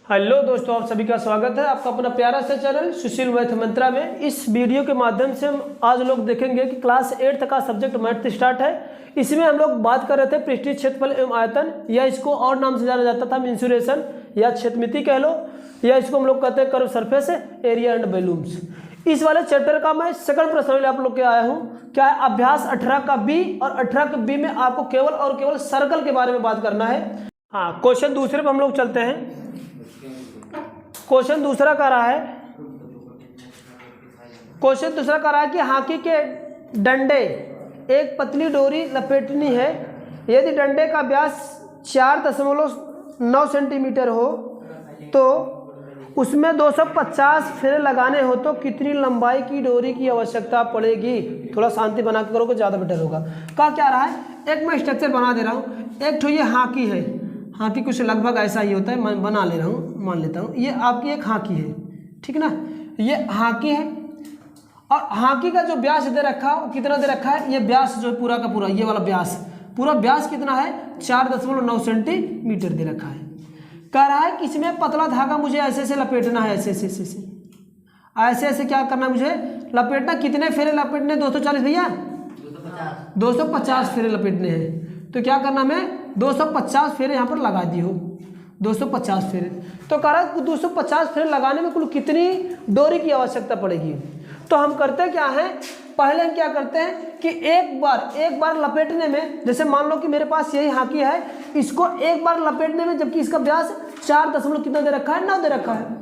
Hello दोस्तों, आप सभी का स्वागत है आपका अपना प्यारा सा चैनल सुशील मैथ मंत्रा में। इस वीडियो के माध्यम से हम आज लोग देखेंगे कि क्लास 8 का सब्जेक्ट मैथ स्टार्ट है। इसमें हम लोग बात कर रहे थे पृष्ठीय क्षेत्रफल एवं आयतन, या इसको और नाम से जाना जाता था मेंसुरेशन या क्षेत्रमिति कह लो, या इसको हम लोग कहते हैं curve surface area and volumes. इस वाले चैप्टर का मैं सेकंड प्रश्न आप लोग के आया हूँ। क्या है? अभ्यास 18 का बी, और 18 के बी में आपको केवल और केवल सर्कल के बारे में बात करना है। हाँ, क्वेश्चन दूसरे पर हम लोग चलते हैं। क्वेश्चन दूसरा कह रहा है कि हाथी के डंडे एक पतली डोरी लपेटनी है। यदि डंडे का व्यास 4.9 सेंटीमीटर हो तो उसमें 250 फेरे लगाने हो तो कितनी लंबाई की डोरी की आवश्यकता पड़ेगी? थोड़ा शांति बना के करोगे ज़्यादा बेटर होगा। कहा क्या रहा है, एक मैं स्ट्रक्चर बना दे रहा हूँ। एक तो ये हाकी है, हाकी कुछ लगभग ऐसा ही होता है, मैं बना ले रहा हूँ, मान लेता हूँ। ये आपकी एक हाकी है, ठीक ना। ये हाकी है, और हाकी का जो व्यास दे रखा है वो कितना दे रखा है? ये व्यास जो पूरा का पूरा, ये वाला व्यास, पूरा व्यास कितना है? 4.9 सेंटीमीटर दे रखा है। कह रहा है कि इसमें पतला धागा मुझे ऐसे ऐसे लपेटना है, ऐसे ऐसे ऐसे ऐसे ऐसे क्या करना है मुझे? लपेटना। कितने फेरे लपेटने? 240 भैया, 250 फेरे लपेटने हैं। तो क्या करना, मैं 250 फेरे यहाँ पर लगा दी हो, 250 फेरे। तो कह रहा है 250 फेरे लगाने में कुल कितनी डोरी की आवश्यकता पड़ेगी? तो हम करते क्या हैं, पहले हम क्या करते हैं कि एक बार लपेटने में, जैसे मान लो कि मेरे पास यही हाकी है, इसको एक बार लपेटने में, जबकि इसका व्यास 4 कितना दे रखा है? 9 दे रखा है।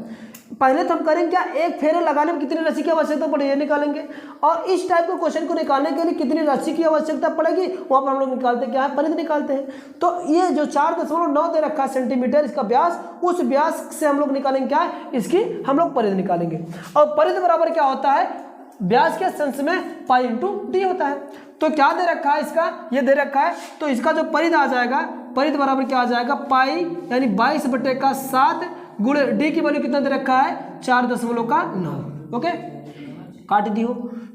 पहले तो हम करेंगे क्या, एक फेरे लगाने में कितनी राशि की आवश्यकता पड़ेगी, ये निकालेंगे। और इस टाइप के क्वेश्चन को निकालने के लिए कितनी राशि की आवश्यकता पड़ेगी, वहाँ पर हम लोग निकालते क्या है, परिधि निकालते हैं। तो ये जो 4.9 दे रखा है सेंटीमीटर इसका व्यास, उस व्यास से हम लोग निकालेंगे क्या है, इसकी हम लोग परिधि निकालेंगे। और परिधि बराबर क्या होता है? व्यास के अंश में पाई इंटू डी होता है। तो क्या दे रखा है इसका? ये दे रखा है, तो इसका जो परिधि आ जाएगा, परिधि बराबर क्या आ जाएगा? पाई यानी 22/7 गुणे डी की वैल्यू कितना दे रखा है? 4.9। ओके, काट दी हो।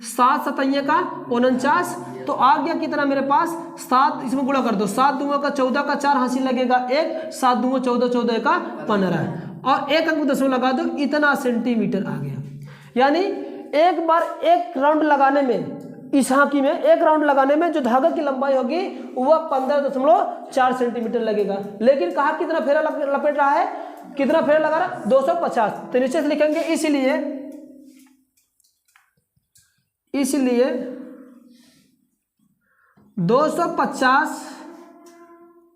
7 7 का 49, तो आ गया कितना मेरे पास? 7, इसमें गुणा कर दो। 7 दूंगा का 14 का 4 हासिल लगेगा 1, 7 दूंगा 14, 14 का 15, और एक अंक दशमलव लगा दो, इतना सेंटीमीटर आ गया। यानी एक बार एक राउंड लगाने में, इस हाकी में एक राउंड लगाने में जो धागा की लंबाई होगी वह 15.4 सेंटीमीटर लगेगा। लेकिन कहा कितना फेरा लपेट रहा है, कितना फेरा लगा रहा है? 250। तो नीचे से लिखेंगे इसलिए 250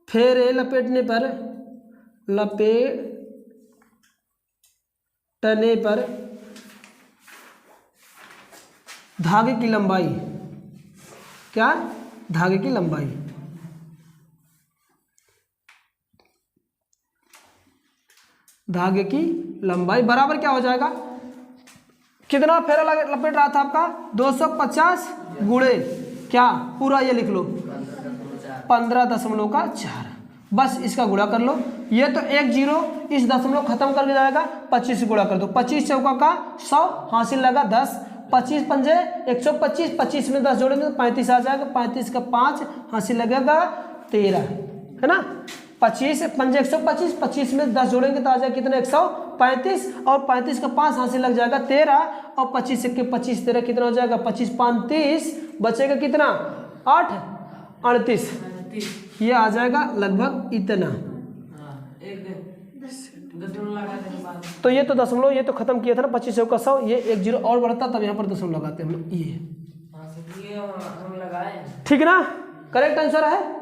फेरे लपेटने पर धागे की लंबाई, क्या? धागे की लंबाई बराबर क्या हो जाएगा? कितना फेरा लपेट रहा था आपका? 250 गुणे क्या, पूरा ये लिख लो 15.4। बस इसका गुणा कर लो। ये तो 1 0 इस दशमलव खत्म करके जाएगा, 25 से गुणा कर दो। 25 चौका का 100 हासिल लगा 10, 25 पंजे 125, 25 में 10 जोड़ेंगे तो 35 आ जाएगा। 35 का 5 हासिल लगेगा 13, है ना। 25 पंजे 125, 25 में 10 जोड़ेंगे तो आ जाएगा कितना? 135, और 35 का 5 हासिल लग जाएगा 13, और 25 से 25 13 कितना हो जाएगा? 25 5 30, बचेगा कितना? 8 38। ये आ जाएगा लगभग इतना। तो ये तो दशमलव, ये तो खत्म किया था ना, 25 का 100, ये 1 0 और बढ़ता, तब यहाँ पर दशमलव लगाते हैं हम लोग। ये हम लगाए, ठीक ना, करेक्ट आंसर है।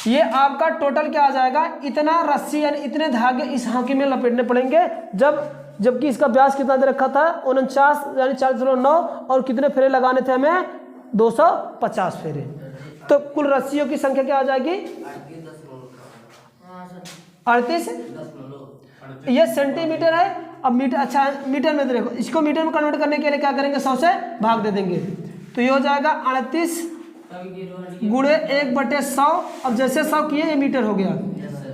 ये आपका टोटल क्या आ जाएगा? इतना रस्सी यानी इतने धागे इस हाकी में लपेटने पड़ेंगे, जबकि इसका व्यास कितना दे रखा था? 49 यानी 4.9, और कितने फेरे लगाने थे हमें? 250 फेरे। तो कुल रस्सियों की संख्या क्या आ जाएगी? 38। ये सेंटीमीटर है। अब मीटर, अच्छा मीटर में देखो, इसको मीटर में कन्वर्ट करने के लिए क्या करेंगे? 100 से भाग दे देंगे, तो ये हो जाएगा 38 गुणे 1/100। अब जैसे 100 किए ये मीटर हो गया,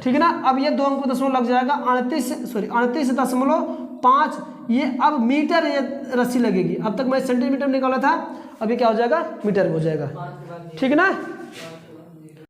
ठीक है ना। अब ये 2 अंक दशमलव लग जाएगा, 38.5, ये अब मीटर ये रस्सी लगेगी। अब तक मैं सेंटीमीटर निकाला था, अभी क्या हो जाएगा? मीटर हो जाएगा, ठीक है ना।